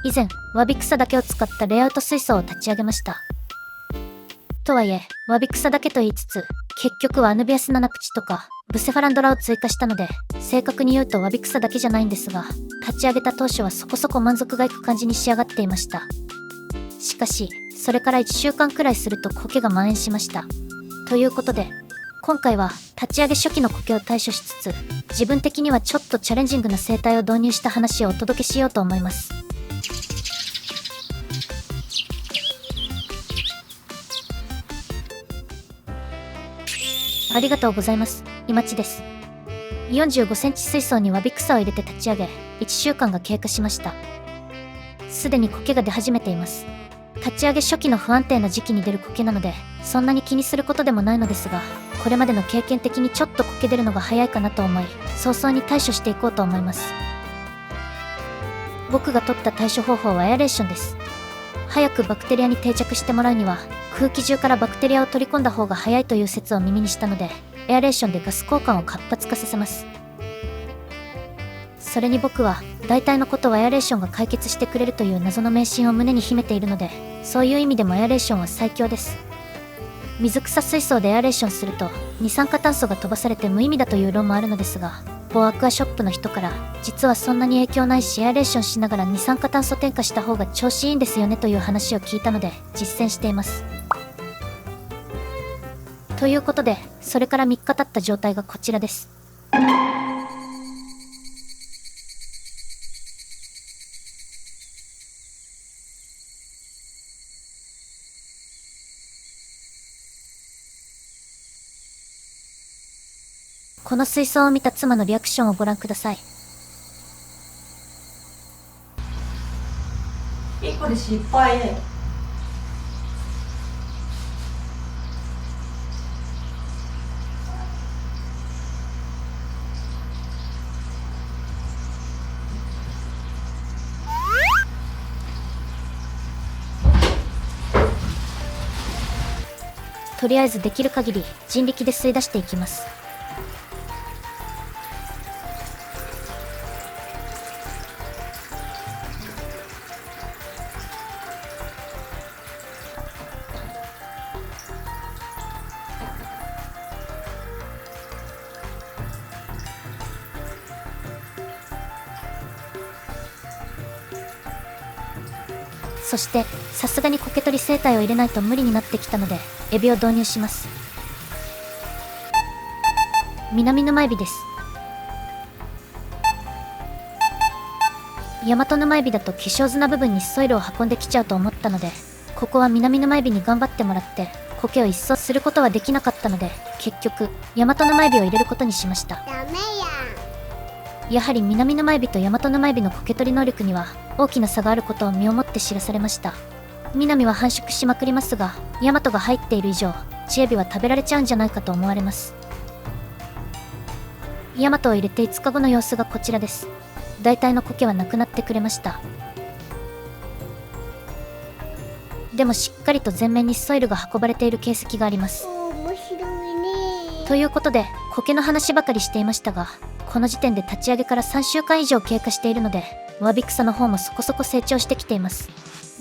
以前わび草だけを使ったレイアウト水槽を立ち上げました。とはいえわび草だけと言いつつ、結局はアヌビアスナナプチとかブセファランドラを追加したので、正確に言うとわび草だけじゃないんですが、立ち上げた当初はそこそこ満足がいく感じに仕上がっていました。しかしそれから1週間くらいすると苔が蔓延しました。ということで今回は立ち上げ初期の苔を対処しつつ、自分的にはちょっとチャレンジングな生態を導入した話をお届けしようと思います。ありがとうございます。いまちです。45センチ水槽にわび草を入れて立ち上げ、1週間が経過しました。すでに苔が出始めています。立ち上げ初期の不安定な時期に出る苔なので、そんなに気にすることでもないのですが、これまでの経験的にちょっと苔出るのが早いかなと思い、早々に対処していこうと思います。僕が取った対処方法はエアレーションです。早くバクテリアに定着してもらうには、空気中からバクテリアを取り込んだ方が早いという説を耳にしたので、エアレーションでガス交換を活発化させます。それに僕は大体のことはエアレーションが解決してくれるという謎の迷信を胸に秘めているので、そういう意味でもエアレーションは最強です。水草水槽でエアレーションすると二酸化炭素が飛ばされて無意味だという論もあるのですが、某アクアショップの人から実はそんなに影響ないし、エアレーションしながら二酸化炭素添加した方が調子いいんですよねという話を聞いたので実践しています。ということでそれから3日経った状態がこちらです。この水槽を見た妻のリアクションをご覧ください。1個で失敗ね。とりあえずできる限り人力で吸い出していきます。そしてさすがに苔取り生態を入れないと無理になってきたのでエビを導入します。南沼エビです。ヤマト沼エビだと化粧砂部分にソイルを運んできちゃうと思ったので、ここは南沼エビに頑張ってもらって苔を一掃することはできなかったので、結局ヤマト沼エビを入れることにしました。ダメやん。やはり南沼エビとヤマト沼エビの苔取り能力には大きな差があることを身をもって知らされました。南は繁殖しまくりますが、ヤマトが入っている以上チエビは食べられちゃうんじゃないかと思われます。ヤマトを入れて5日後の様子がこちらです。大体の苔はなくなってくれました。でもしっかりと前面にソイルが運ばれている形跡があります。面白いね。ということで苔の話ばかりしていましたが、この時点で立ち上げから3週間以上経過しているので、わび草の方もそこそこ成長してきています。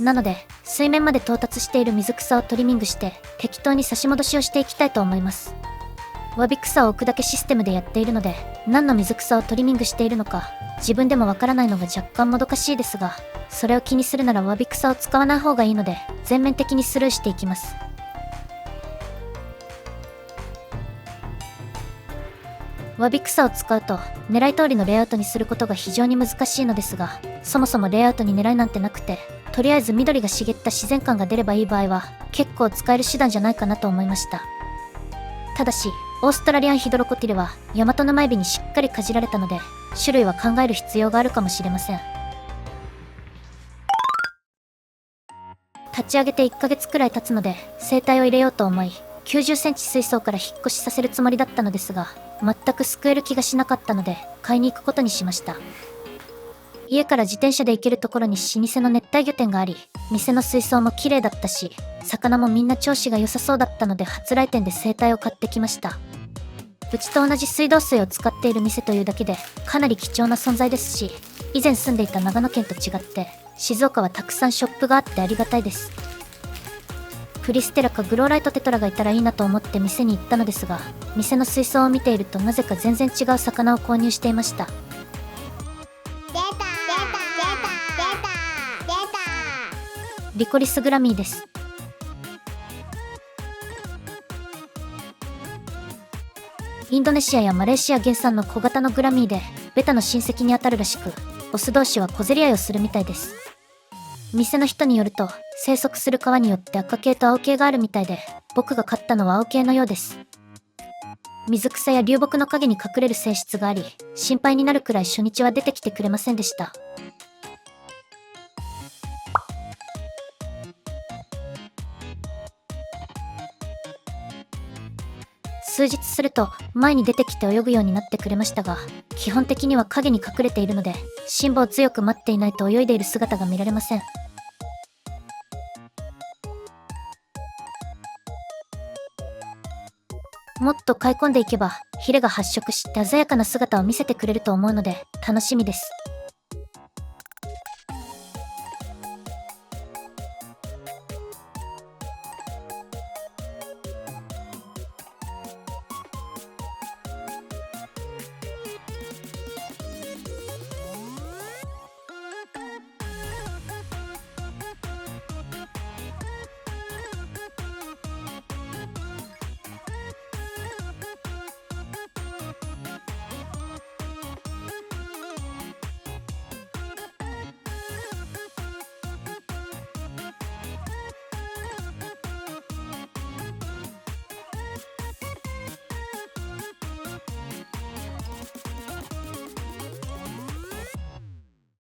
なので水面まで到達している水草をトリミングして適当に差し戻しをしていきたいと思います。わび草を置くだけシステムでやっているので、何の水草をトリミングしているのか自分でもわからないのが若干もどかしいですが、それを気にするならわび草を使わない方がいいので全面的にスルーしていきます。わび草を使うと狙い通りのレイアウトにすることが非常に難しいのですが、そもそもレイアウトに狙いなんてなくて、とりあえず緑が茂った自然感が出ればいい場合は結構使える手段じゃないかなと思いました。ただしオーストラリアンヒドロコティルはヤマト沼エビにしっかりかじられたので、種類は考える必要があるかもしれません。立ち上げて1ヶ月くらい経つので生態を入れようと思い、90センチ水槽から引っ越しさせるつもりだったのですが、全く救える気がしなかったので買いに行くことにしました。家から自転車で行けるところに老舗の熱帯魚店があり、店の水槽も綺麗だったし魚もみんな調子が良さそうだったので初来店で生態を買ってきました。うちと同じ水道水を使っている店というだけでかなり貴重な存在ですし、以前住んでいた長野県と違って静岡はたくさんショップがあってありがたいです。クリステラかグローライトテトラがいたらいいなと思って店に行ったのですが、店の水槽を見ているとなぜか全然違う魚を購入していました。出た出た出た出た。リコリスグラミーです。インドネシアやマレーシア原産の小型のグラミーで、ベタの親戚にあたるらしく、オス同士は小競り合いをするみたいです。店の人によると、生息する川によって赤系と青系があるみたいで、僕が買ったのは青系のようです。水草や流木の影に隠れる性質があり、心配になるくらい初日は出てきてくれませんでした。数日すると前に出てきて泳ぐようになってくれましたが、基本的には影に隠れているので、辛抱強く待っていないと泳いでいる姿が見られません。もっと買い込んでいけばヒレが発色して鮮やかな姿を見せてくれると思うので楽しみです。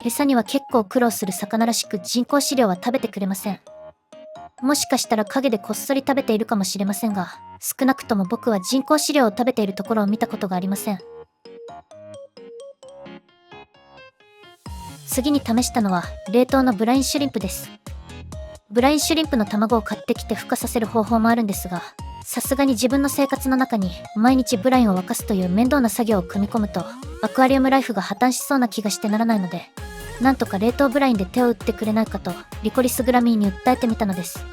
餌には結構苦労する魚らしく人工飼料は食べてくれません。もしかしたら陰でこっそり食べているかもしれませんが、少なくとも僕は人工飼料を食べているところを見たことがありません。次に試したのは冷凍のブラインシュリンプです。ブラインシュリンプの卵を買ってきて孵化させる方法もあるんですが、さすがに自分の生活の中に毎日ブラインを沸かすという面倒な作業を組み込むとアクアリウムライフが破綻しそうな気がしてならないので、なんとか冷凍ブラインで手を打ってくれないかとリコリスグラミーに訴えてみたのです。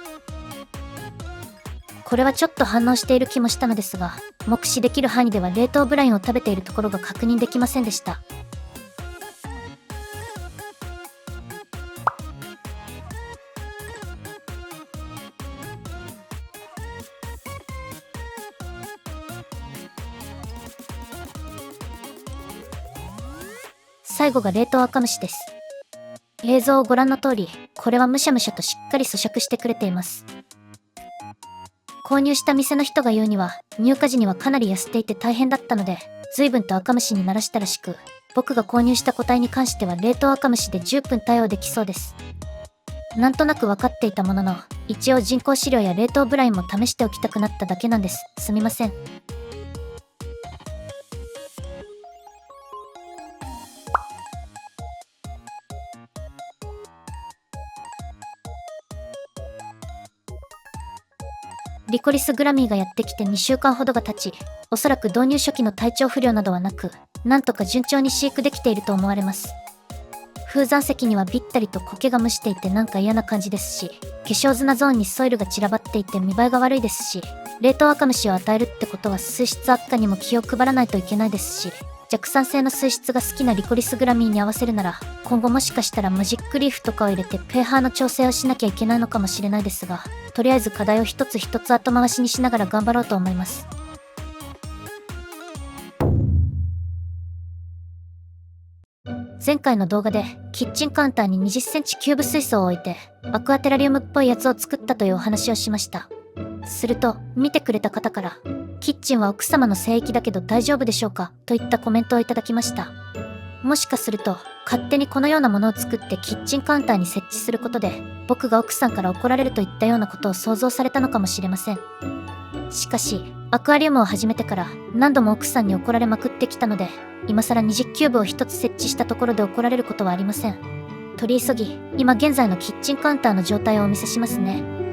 これはちょっと反応している気もしたのですが、目視できる範囲では冷凍ブラインを食べているところが確認できませんでした。最後が冷凍赤虫です。映像をご覧の通り、これはむしゃむしゃとしっかり咀嚼してくれています。購入した店の人が言うには、入荷時にはかなり痩せていて大変だったので、随分と赤虫に慣らしたらしく、僕が購入した個体に関しては冷凍赤虫で10分対応できそうです。なんとなく分かっていたものの、一応人工飼料や冷凍ブラインも試しておきたくなっただけなんです。すみません。リコリスグラミーがやってきて2週間ほどが経ち、おそらく導入初期の体調不良などはなく、なんとか順調に飼育できていると思われます。風山石にはびったりと苔が蒸していてなんか嫌な感じですし、化粧砂ゾーンにソイルが散らばっていて見栄えが悪いですし、冷凍赤虫を与えるってことは水質悪化にも気を配らないといけないですし、弱酸性の水質が好きなリコリスグラミーに合わせるなら、今後もしかしたらマジックリーフとかを入れてpHの調整をしなきゃいけないのかもしれないですが、とりあえず課題を一つ一つ後回しにしながら頑張ろうと思います。前回の動画でキッチンカウンターに20センチキューブ水槽を置いてアクアテラリウムっぽいやつを作ったというお話をしました。すると見てくれた方から、キッチンは奥様の聖域だけど大丈夫でしょうかといったコメントをいただきました。もしかすると勝手にこのようなものを作ってキッチンカウンターに設置することで僕が奥さんから怒られるといったようなことを想像されたのかもしれません。しかしアクアリウムを始めてから何度も奥さんに怒られまくってきたので、今更20キューブを1つ設置したところで怒られることはありません。取り急ぎ今現在のキッチンカウンターの状態をお見せしますね。